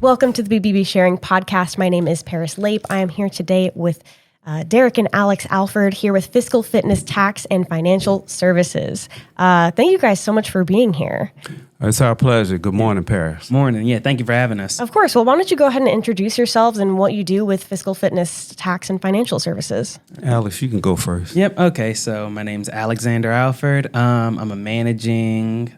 Welcome to the BBB Sharing podcast. My name is Paris Lape. I am here today with Derek and Alex Alford here with Fiscal Fitness Tax and Financial Services. Thank you guys so much for being here. It's our pleasure. Good morning, Paris. Morning. Yeah, thank you for having us. Of course. Well, why don't you go ahead and introduce yourselves and what you do with Fiscal Fitness Tax and Financial Services? Alex, you can go first. Yep. Okay. So my name's Alexander Alford. I'm a managing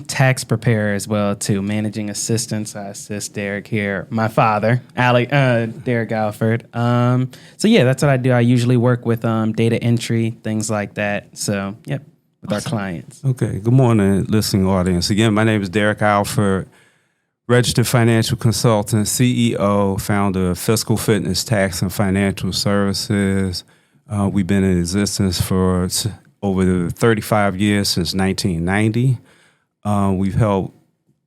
tax preparer as well too. Managing assistant. So I assist Derek here. My father, Derek Alford. So yeah, that's what I do. I usually work with data entry, things like that. So yep. With our clients. Okay. Good morning, listening audience. Again, my name is Derek Alford, registered financial consultant, CEO, founder of Fiscal Fitness Tax and Financial Services. We've been in existence for over 35 years, since 1990. We've helped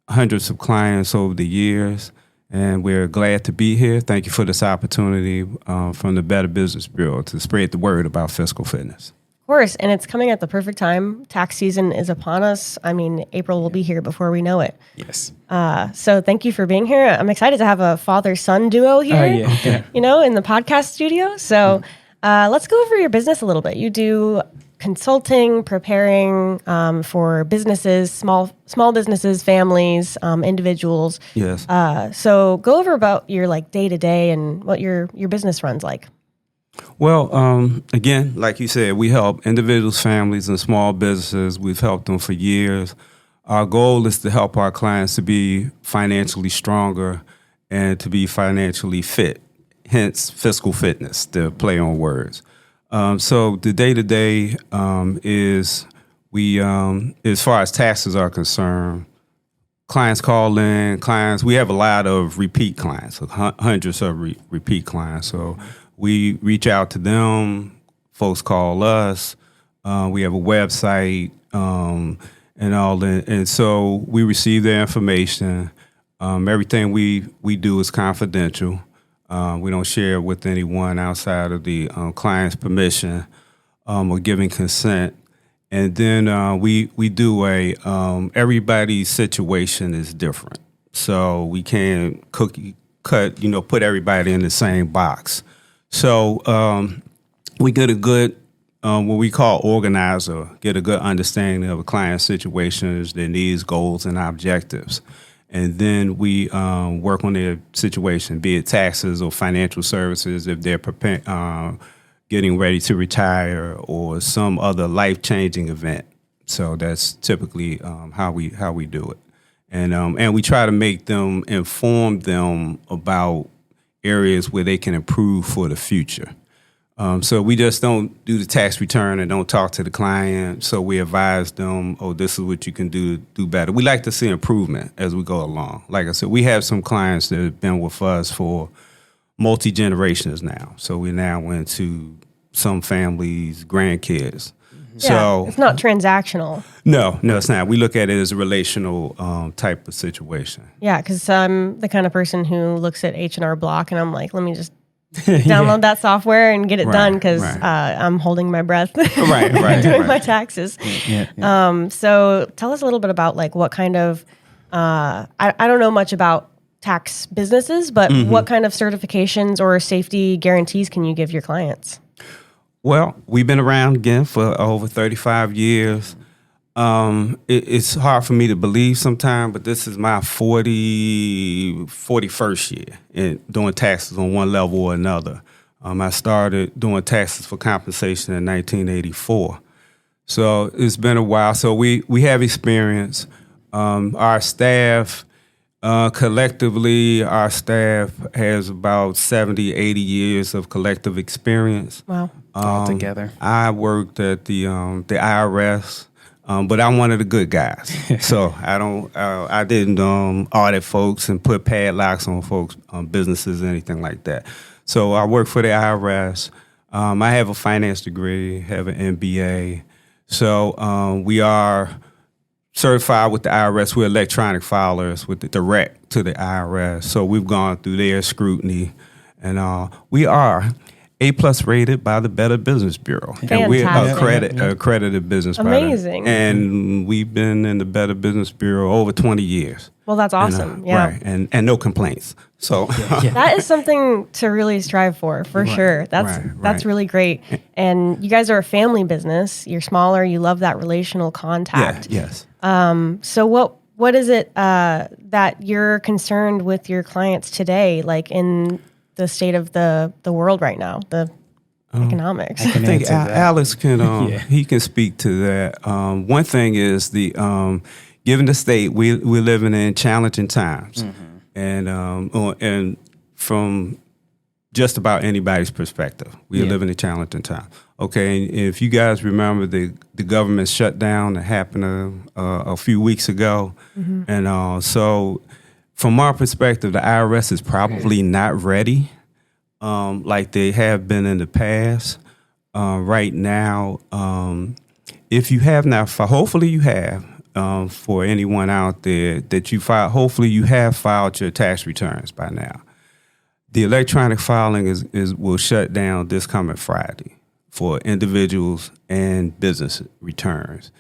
hundreds of clients over the years, and we're glad to be here. Thank you for this opportunity from the Better Business Bureau to spread the word about fiscal fitness. Of course, and it's coming at the perfect time. Tax season is upon us. I mean, April will be here before we know it. Yes. So thank you for being here. I'm excited to have a father-son duo here, in the podcast studio. So let's go over your business a little bit. You do consulting, preparing for businesses, small businesses, families, individuals. Yes. So go over about your day-to-day and what your business runs like. Well, again, like you said, we help individuals, families, and small businesses. We've helped them for years. Our goal is to help our clients to be financially stronger and to be financially fit, hence fiscal fitness, the play on words. So the day-to-day is we, as far as taxes are concerned, clients call in, we have a lot of repeat clients, hundreds of repeat clients. So we reach out to them, folks call us, we have a website and all that. And so we receive their information. Everything we do is confidential. We don't share it with anyone outside of the client's permission or giving consent. And then we do everybody's situation is different. So we can't put everybody in the same box. So we get a good, what we call organizer, get a good understanding of a client's situations, their needs, goals, and objectives. And then we work on their situation, be it taxes or financial services, if they're getting ready to retire or some other life-changing event. So that's typically how we do it. And we try to inform them about areas where they can improve for the future. So we just don't do the tax return and don't talk to the client. So we advise them, this is what you can do better. We like to see improvement as we go along. Like I said, we have some clients that have been with us for multi-generations now. So we're now into some families' grandkids. Yeah, so it's not transactional. No, it's not. We look at it as a relational type of situation. Yeah, because I'm the kind of person who looks at H&R Block and I'm like, let me just download that software and get it done because I'm holding my breath doing my taxes. Yeah. So tell us a little bit about what kind of, I don't know much about tax businesses, but what kind of certifications or safety guarantees can you give your clients? Well, we've been around again for over 35 years. It's hard for me to believe sometimes, but this is my 41st year in doing taxes on one level or another. I started doing taxes for compensation in 1984. So it's been a while. So we have experience. Our staff, collectively, our staff has about 70, 80 years of collective experience. Wow. All together. I worked at the IRS. But I'm one of the good guys, so I didn't audit folks and put padlocks on folks' businesses, anything like that. So I work for the IRS. I have a finance degree, have an MBA. So we are certified with the IRS. We're electronic filers with the direct to the IRS. So we've gone through their scrutiny, and we are. A+ rated by the Better Business Bureau. Fantastic. And we're accredited business. Amazing. And we've been in the Better Business Bureau over 20 years. Well, that's awesome. Right. And no complaints. So that is something to really strive for sure. That's really great. And you guys are a family business. You're smaller. You love that relational contact. Yes. So what is it that you're concerned with your clients today, like in the state of the world right now, the economics? I think Alex can he can speak to that. One thing is given the state, we're living in challenging times, and from just about anybody's perspective, we're living in challenging times. Okay, and if you guys remember the government shutdown that happened a few weeks ago, and so from our perspective, the IRS is probably not ready like they have been in the past. Right now, if you have not, hopefully you have. For anyone out there that hopefully you have filed your tax returns by now. The electronic filing will shut down this coming Friday for individuals and business returns.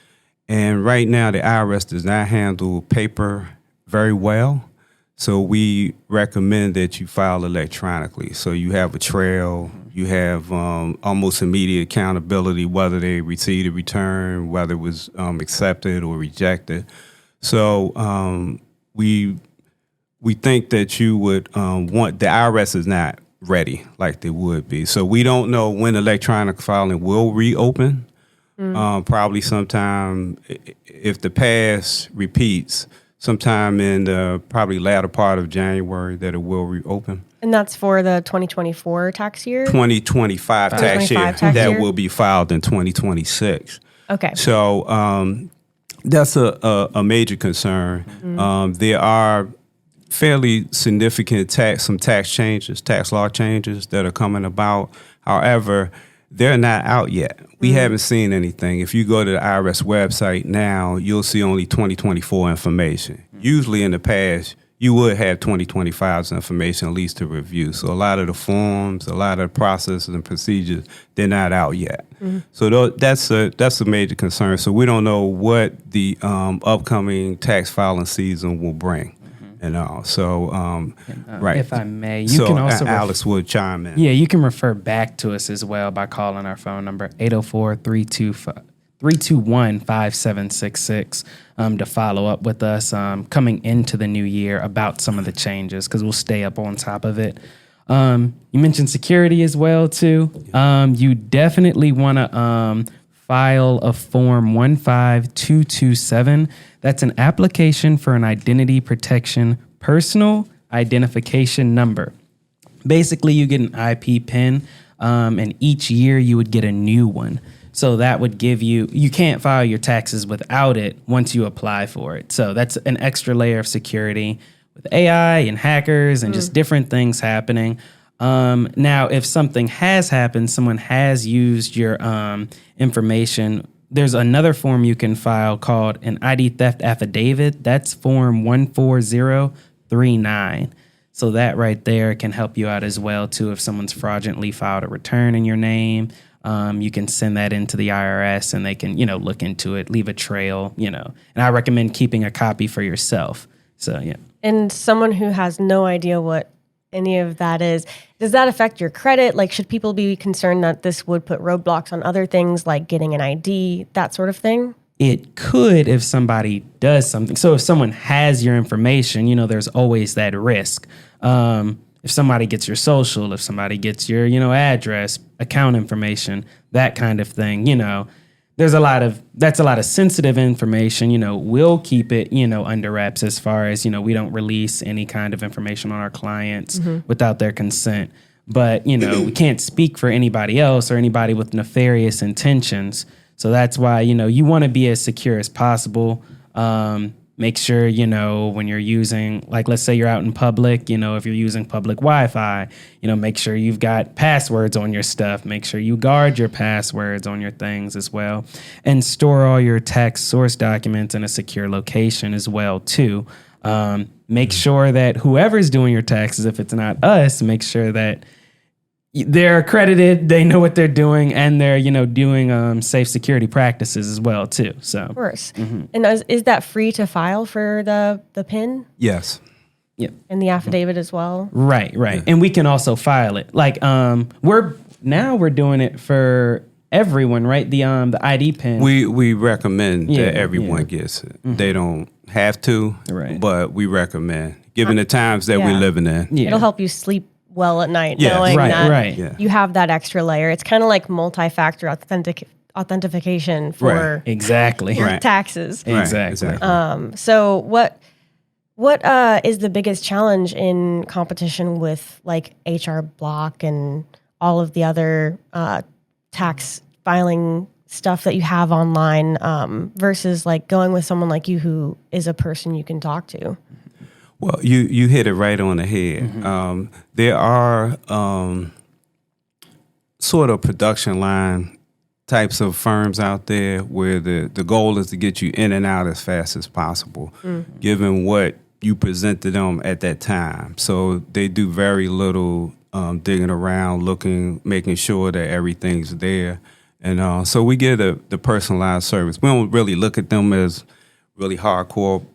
And right now, the IRS does not handle paper very well. So we recommend that you file electronically. So you have a trail, you have almost immediate accountability, whether they received a return, whether it was accepted or rejected. So we think that you would want, the IRS is not ready like they would be. So we don't know when electronic filing will reopen. Probably sometime, if the past repeats, sometime in the probably latter part of January that it will reopen. And that's for the 2024 tax year? 2025 tax year. That will be filed in 2026. Okay. So that's a major concern. There are fairly significant tax law changes that are coming about. However, they're not out yet. We haven't seen anything. If you go to the IRS website now, you'll see only 2024 information. Usually in the past, you would have 2025's information at least to review. So a lot of the forms, a lot of the processes and procedures, they're not out yet. So that's a major concern. So we don't know what the upcoming tax filing season will bring. And all. So, right. If I may, you can also Alex would chime in. Yeah, you can refer back to us as well by calling our phone number 804-321-5766 to follow up with us coming into the new year about some of the changes, because we'll stay up on top of it. You mentioned security as well too. You definitely want to file a form 15227. That's an application for an identity protection personal identification number. Basically, you get an IP PIN, and each year you would get a new one. So that would give you can't file your taxes without it once you apply for it. So that's an extra layer of security with AI and hackers and just different things happening. Now, if something has happened, someone has used your information, there's another form you can file called an ID theft affidavit. That's form 14039. So that right there can help you out as well, too. If someone's fraudulently filed a return in your name, you can send that into the IRS and they can, look into it, leave a trail, And I recommend keeping a copy for yourself. So, yeah. And someone who has no idea what any of that is, does that affect your credit? Like, should people be concerned that this would put roadblocks on other things like getting an ID, that sort of thing? It could if somebody does something. So if someone has your information, there's always that risk. If somebody gets your social, if somebody gets your, address, account information, that kind of thing, that's a lot of sensitive information. We'll keep it, under wraps as far as, we don't release any kind of information on our clients without their consent. But, we can't speak for anybody else or anybody with nefarious intentions. So that's why, you want to be as secure as possible. Make sure, when you're using, like, let's say you're out in public, if you're using public Wi-Fi, make sure you've got passwords on your stuff. Make sure you guard your passwords on your things as well. And store all your tax source documents in a secure location as well, too. Make sure that whoever's doing your taxes, if it's not us, make sure that they're accredited, they know what they're doing, and they're, doing safe security practices as well, too. So, of course. And is that free to file for the PIN? Yes. Yep. And the affidavit as well? Right. Yeah. And we can also file it. Like, we're doing it for everyone, right? The ID PIN. We recommend that everyone gets it. They don't have to, but we recommend, given the times that we're living in. Yeah. It'll help you sleep well at night, knowing that you have that extra layer. It's kind of like multi-factor authentication for exactly your taxes. Exactly. So what is the biggest challenge in competition with like HR Block and all of the other tax filing stuff that you have online versus like going with someone like you who is a person you can talk to? Well, you hit it right on the head. There are sort of production line types of firms out there where the goal is to get you in and out as fast as possible, given what you present to them at that time. So they do very little digging around, looking, making sure that everything's there. And so we get the personalized service. We don't really look at them as really hardcore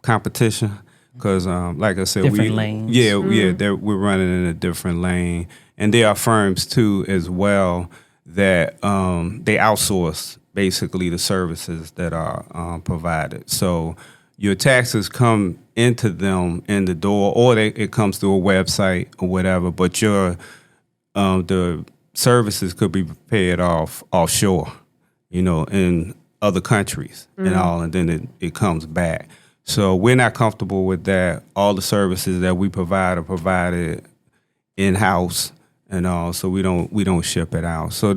competition because, like I said, different lanes. We're running in a different lane. And there are firms, too, as well, that they outsource basically the services that are provided. So your taxes come into them in the door, or it comes through a website or whatever, but the services could be paid offshore, in other countries and all, and then it comes back. So we're not comfortable with that. All the services that we provide are provided in-house and all, so we don't ship it out. So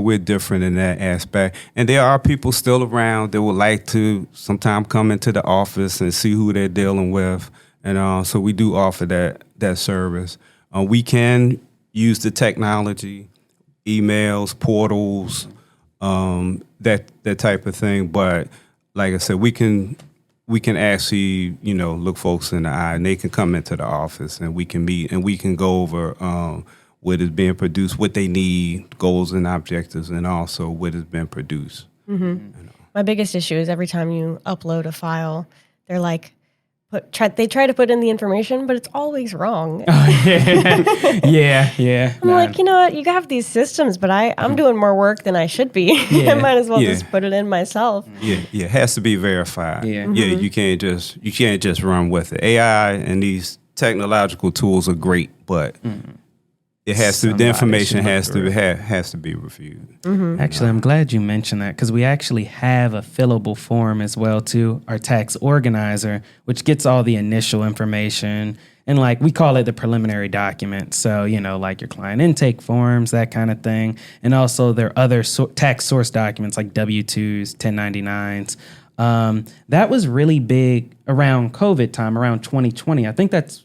we're different in that aspect. And there are people still around that would like to sometime come into the office and see who they're dealing with, and all. So we do offer that service. We can use the technology, emails, portals, that type of thing. But like I said, we can actually, look folks in the eye, and they can come into the office, and we can meet, and we can go over what is being produced, what they need, goals and objectives, and also what has been produced. My biggest issue is every time you upload a file, they're like, they try to put in the information, but it's always wrong. Yeah. I'm like, you know what? You have these systems, but I'm doing more work than I should be. I might as well just put it in myself. Yeah, it has to be verified. Yeah, you can't just run with it. AI and these technological tools are great, but it has to. The information has to be reviewed. Actually, I'm glad you mentioned that because we actually have a fillable form as well too. Our tax organizer, which gets all the initial information, and like we call it the preliminary document. So like your client intake forms, that kind of thing, and also there are other tax source documents like W-2s, 1099s. That was really big around COVID time, around 2020. I think that's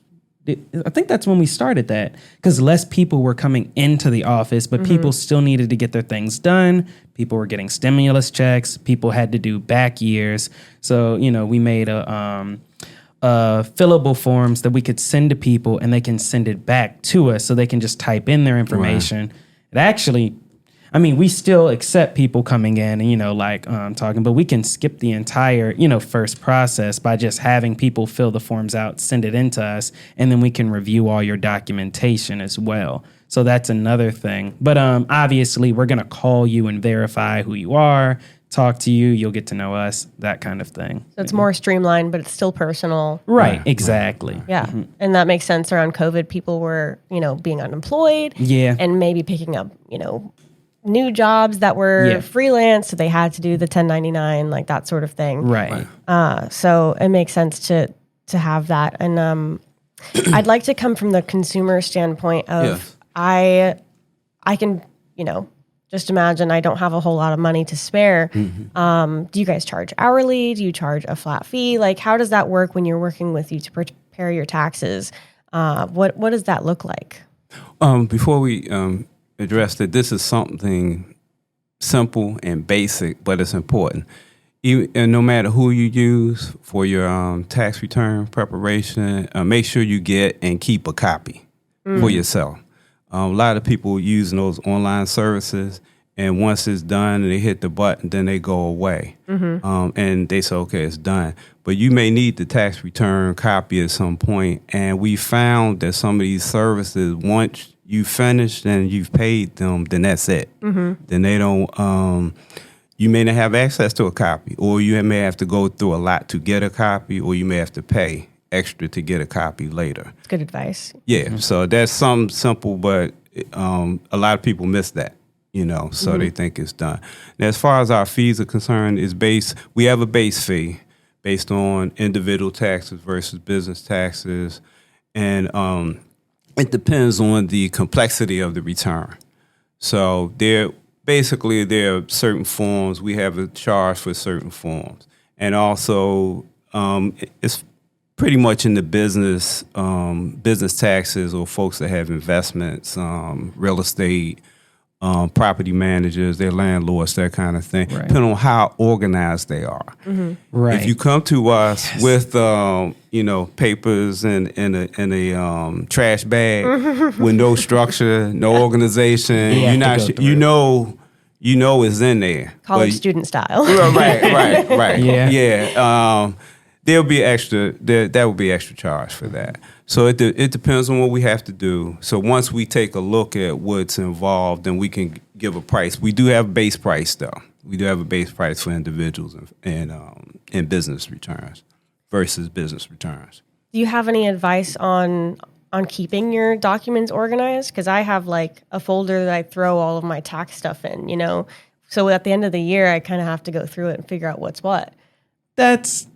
when we started that because less people were coming into the office, but people still needed to get their things done. People were getting stimulus checks. People had to do back years. So, we made a fillable forms that we could send to people and they can send it back to us so they can just type in their information. Right. It actually, we still accept people coming in and, talking, but we can skip the entire, first process by just having people fill the forms out, send it in to us, and then we can review all your documentation as well. So that's another thing. But obviously, we're going to call you and verify who you are, talk to you, you'll get to know us, that kind of thing. So it's more streamlined, but it's still personal. Right, exactly. Yeah, and that makes sense. Around COVID, people were, being unemployed and maybe picking up, new jobs that were freelance, so they had to do the 1099, like that sort of thing. Right. So it makes sense to have that. And I'd like to come from the consumer standpoint of I can, just imagine I don't have a whole lot of money to spare. Do you guys charge hourly? Do you charge a flat fee? Like, how does that work when you're working with you to prepare your taxes? What does that look like? Before we address that, this is something simple and basic, but it's important. And no matter who you use for your tax return preparation, make sure you get and keep a copy for yourself. A lot of people using those online services, and once it's done and they hit the button, then they go away. And they say, okay, it's done. But you may need the tax return copy at some point. And we found that some of these services, once you finish and you've paid them, then that's it. Then they don't, you may not have access to a copy, or you may have to go through a lot to get a copy, or you may have to pay extra to get a copy later. It's good advice. Yeah, so that's something simple, but a lot of people miss that, so they think it's done. Now, as far as our fees are concerned, we have a base fee based on individual taxes versus business taxes, and it depends on the complexity of the return. So there are certain forms. We have a charge for certain forms, and also it's pretty much in the business taxes, or folks that have investments, real estate, property managers, their landlords, that kind of thing, depending on how organized they are. Right. If you come to us with papers and a trash bag with no structure, no organization, you know it's in there. College student style. Right. Yeah. There'll be extra. That will be extra charge for that. So it depends on what we have to do. So once we take a look at what's involved, then we can give a price. We do have a base price, though. We do have a base price for individuals and business returns versus business returns. Do you have any advice on keeping your documents organized? Because I have like a folder that I throw all of my tax stuff in. So at the end of the year, I kind of have to go through it and figure out what's what. That's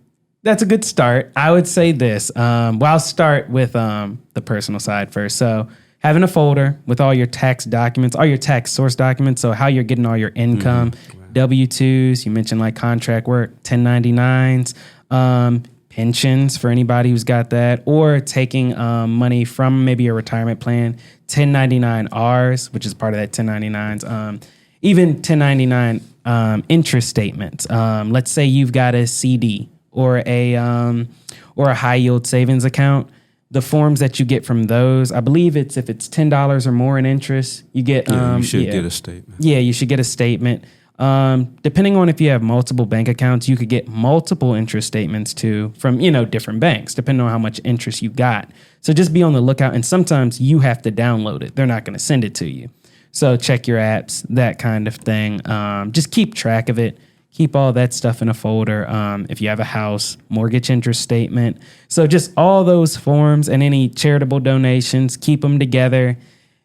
a good start. I would say this. I'll start with the personal side first. So having a folder with all your tax documents, all your tax source documents, so how you're getting all your income, W-2s, you mentioned like contract work, 1099s, pensions for anybody who's got that, or taking money from maybe a retirement plan, 1099-Rs, which is part of that 1099s, even 1099 interest statements. Let's say you've got a CD or a high yield savings account. The forms that you get from those, I believe if it's $10 or more in interest, you get you should get a statement. Yeah, you should get a statement. Depending on if you have multiple bank accounts, you could get multiple interest statements too from different banks, depending on how much interest you got. So just be on the lookout, and sometimes you have to download it. They're not going to send it to you. So check your apps, that kind of thing. Just keep track of it. Keep all that stuff in a folder. If you have a house, mortgage interest statement. So just all those forms and any charitable donations, keep them together.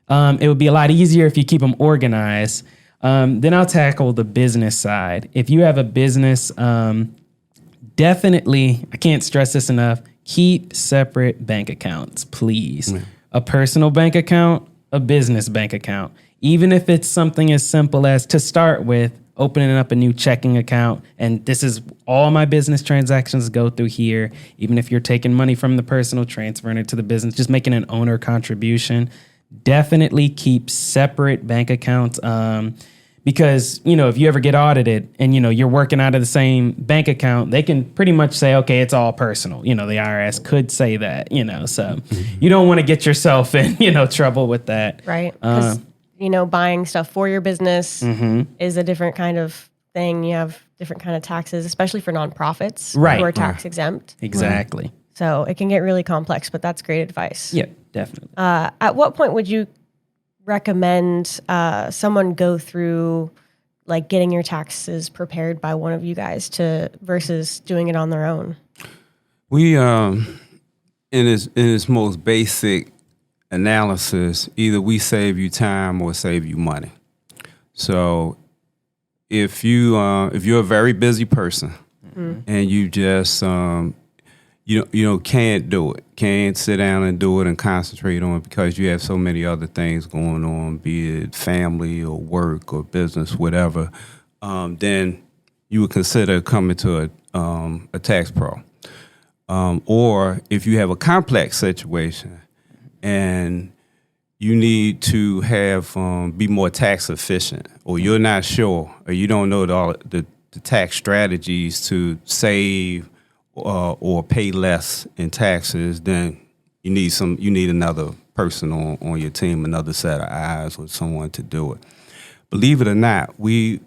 It would be a lot easier if you keep them organized. Then I'll tackle the business side. If you have a business, definitely, I can't stress this enough, keep separate bank accounts, please. A personal bank account, a business bank account. Even if it's something as simple as, to start with, opening up a new checking account, and this is all my business transactions go through here. Even if you're taking money from the personal, transferring it to the business, just making an owner contribution. Definitely keep separate bank accounts, because if you ever get audited and you're working out of the same bank account, they can pretty much say, okay, it's all personal. The IRS could say that. So you don't want to get yourself in trouble with that, right? Buying stuff for your business is a different kind of thing. You have different kind of taxes, especially for nonprofits who are tax exempt. Exactly. Right. So it can get really complex, but that's great advice. Yeah, definitely. At what point would you recommend someone go through like getting your taxes prepared by one of you guys versus doing it on their own? We, in its most basic analysis, either we save you time or save you money. So if you're a very busy person and you just can't do it, can't sit down and do it and concentrate on it because you have so many other things going on, be it family or work or business, whatever, then you would consider coming to a tax pro. Or if you have a complex situation and you need to have be more tax efficient, or you're not sure, or you don't know the tax strategies to save or pay less in taxes, then you need another person on your team, another set of eyes, or someone to do it. Believe it or not, we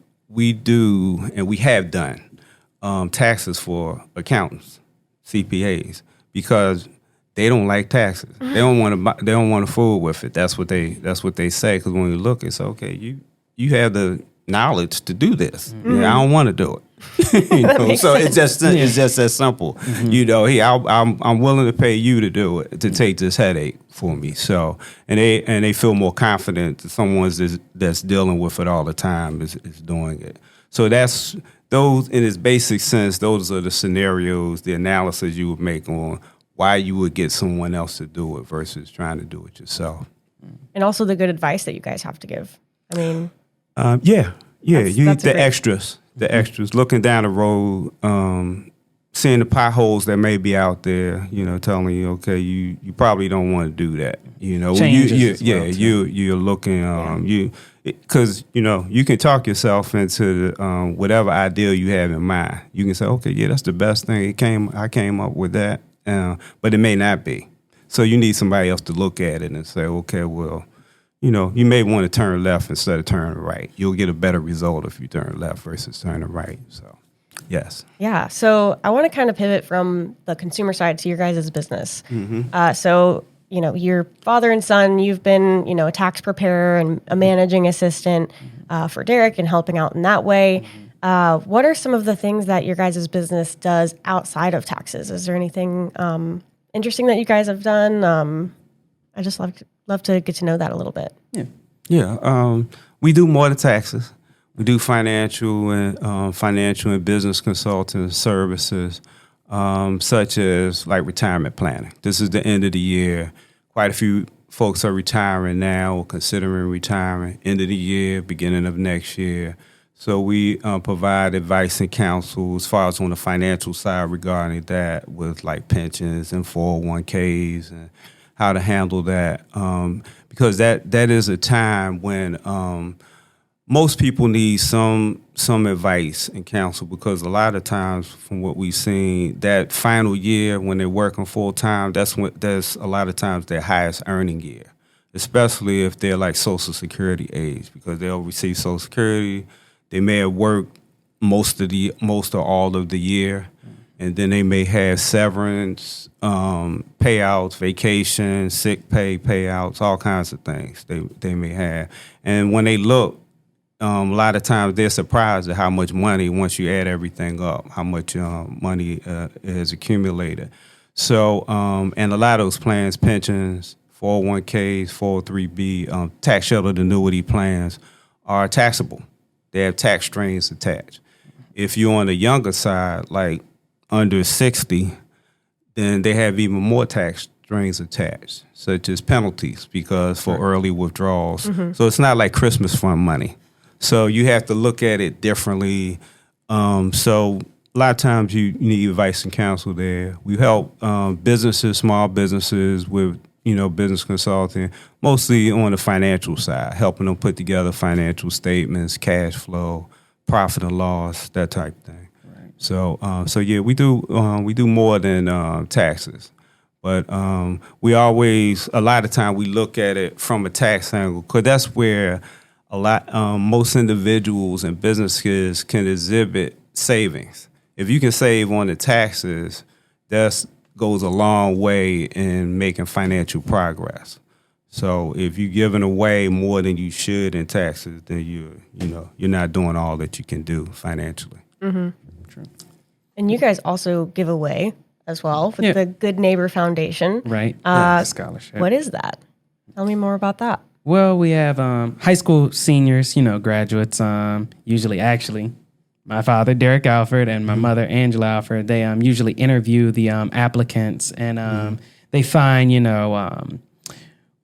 do, and we have done taxes for accountants, CPAs, because they don't like taxes. They don't want to fool with it. That's what they say. Because when you look, it's okay. You have the knowledge to do this. Mm-hmm. Yeah, I don't want to do it. So it's just that simple. Mm-hmm. Hey, I'm willing to pay you to do it, to take this headache for me. So and they feel more confident that someone that's dealing with it all the time is doing it. So that's those, in its basic sense, those are the scenarios, the analysis you would make on why you would get someone else to do it versus trying to do it yourself. And also the good advice that you guys have to give. I mean, that's the extras, looking down the road, seeing the potholes that may be out there, telling you, okay, you probably don't want to do that. You're looking, because you can talk yourself into whatever ideal you have in mind. You can say, okay, yeah, that's the best thing. I came up with that, but it may not be. So you need somebody else to look at it and say, okay, well, you may want to turn left instead of turning right. You'll get a better result if you turn left versus turning right. So, yes. Yeah. So I want to kind of pivot from the consumer side to your guys' business. Mm-hmm. So, your father and son, you've been, a tax preparer and a managing assistant for Derek and helping out in that way. What are some of the things that your guys' business does outside of taxes? Is there anything interesting that you guys have done? I just love to get to know that a little bit. Yeah. We do more than taxes. We do financial and business consulting services, such as like retirement planning. This is the end of the year. Quite a few folks are retiring now or considering retiring. End of the year, beginning of next year. So we provide advice and counsel as far as on the financial side regarding that, with like pensions and 401ks and how to handle that, because that is a time when most people need some advice and counsel, because a lot of times, from what we've seen, that final year when they're working full time, that's a lot of times their highest earning year, especially if they're like Social Security age, because they'll receive Social Security. They may have worked most or all of the year. And then they may have severance, payouts, vacation, sick pay payouts, all kinds of things they may have. And when they look, a lot of times they're surprised at how much money, once you add everything up, how much money is accumulated. So, and a lot of those plans, pensions, 401ks, 403b, tax sheltered annuity plans are taxable. They have tax strains attached. If you're on the younger side, like under 60, then they have even more tax strings attached, such as penalties for early withdrawals. Mm-hmm. So it's not like Christmas fund money. So you have to look at it differently. So a lot of times you need advice and counsel there. We help businesses, small businesses with, business consulting, mostly on the financial side, helping them put together financial statements, cash flow, profit and loss, that type of thing. So yeah, we do more than taxes, but we always, a lot of time we look at it from a tax angle, because that's where most individuals and businesses can exhibit savings. If you can save on the taxes, that goes a long way in making financial progress. So if you're giving away more than you should in taxes, then you're not doing all that you can do financially. Mm-hmm. True. And you guys also give away as well with the Good Neighbor Foundation. Right. Scholarship. What is that? Tell me more about that. Well, we have high school seniors, graduates, usually my father, Derek Alford, and my mother, Angela Alford. They usually interview the applicants, and they find,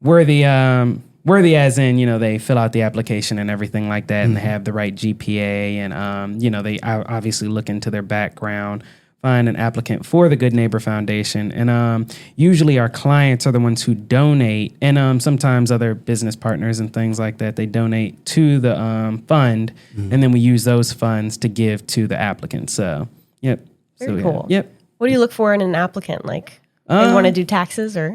worthy as in, they fill out the application and everything like that, and they have the right GPA, and, they obviously look into their background, find an applicant for the Good Neighbor Foundation. And usually our clients are the ones who donate, and sometimes other business partners and things like that, they donate to the fund, and then we use those funds to give to the applicant. So, yep. Very cool. Yep. What do you look for in an applicant? Like, and want to do taxes, or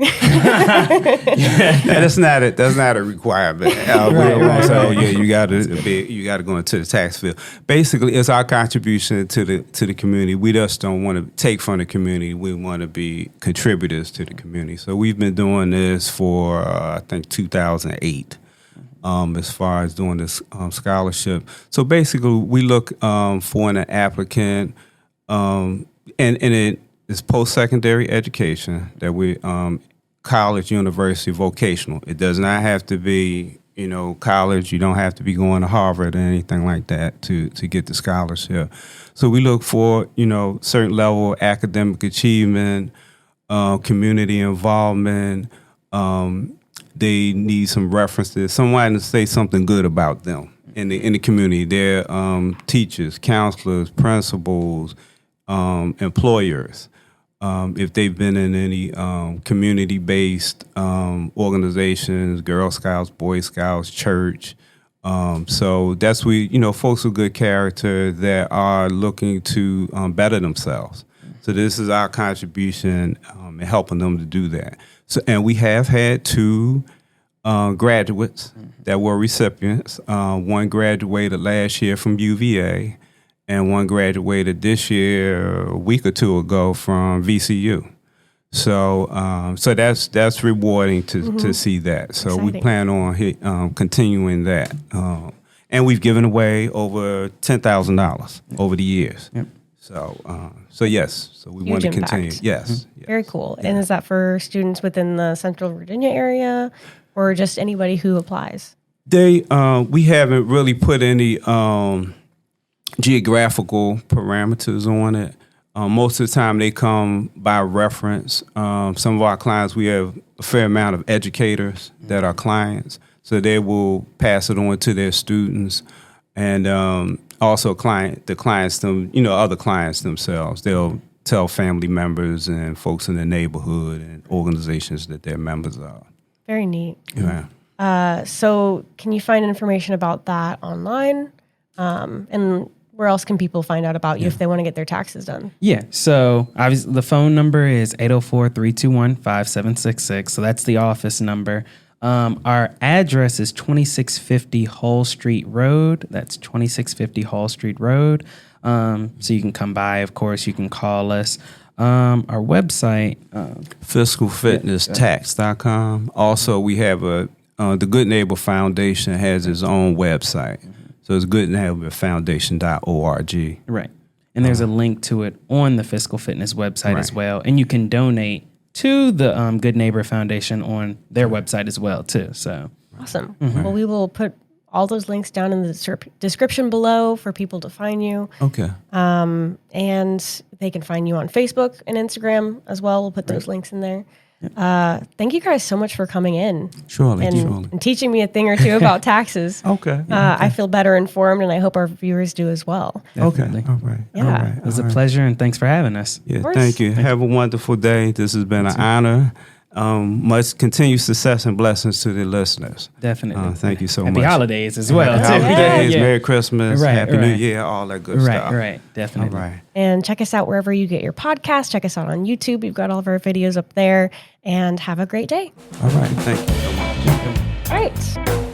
that's not a requirement. You got to go into the tax field. Basically, it's our contribution to the community. We just don't want to take from the community. We want to be contributors to the community. So we've been doing this for I think 2008. As far as doing this scholarship. So basically, we look for an applicant, and it's post-secondary education that we college, university, vocational. It does not have to be, college. You don't have to be going to Harvard or anything like that to get the scholarship. So we look for, certain level of academic achievement, community involvement. They need some references, someone to say something good about them in the community. They're teachers, counselors, principals, employers. If they've been in any community-based organizations, Girl Scouts, Boy Scouts, church. So that's folks with good character that are looking to better themselves. So this is our contribution in helping them to do that. So, and we have had 2 graduates that were recipients. One graduated last year from UVA, and one graduated this year, a week or 2 ago, from VCU. So, that's rewarding to see that. So exciting. We plan on continuing that, and we've given away over $10,000 over the years. Yep. So yes. So we want to continue. Yes. Very cool. Yeah. And is that for students within the Central Virginia area, or just anybody who applies? We haven't really put any geographical parameters on it. Most of the time they come by reference. Some of our clients, we have a fair amount of educators that are clients, so they will pass it on to their students. And also other clients themselves. They'll tell family members and folks in the neighborhood and organizations that they're members of. Very neat. Yeah. So can you find information about that online? And where else can people find out about you if they want to get their taxes done? Yeah. So obviously the phone number is 804-321-5766. So that's the office number. Our address is 2650 Hall Street Road. That's 2650 Hall Street Road. So you can come by, of course, you can call us. Our website, FiscalFitnessTax.com. Also, we have the Good Neighbor Foundation has its own website. So it's goodneighborfoundation.org. Right. And there's a link to it on the Fiscal Fitness website as well. And you can donate to the Good Neighbor Foundation on their website as well, too. So awesome. Well, we will put all those links down in the description below for people to find you. Okay. And they can find you on Facebook and Instagram as well. We'll put those links in there. Thank you guys so much for coming in. Surely. And teaching me a thing or two about taxes. Okay. I feel better informed, and I hope our viewers do as well. Definitely. Okay. All right. Yeah. All right. It was a pleasure, and thanks for having us. Yeah, thank you. Have a wonderful day. This has been an honor. Much continued success and blessings to the listeners. Definitely. Thank you so much. Happy holidays as well. Happy holidays, Merry Christmas, Happy New Year, all that good stuff. Right, definitely. All right. And check us out wherever you get your podcast. Check us out on YouTube. We've got all of our videos up there. And have a great day. All right. Thank you so much. All right.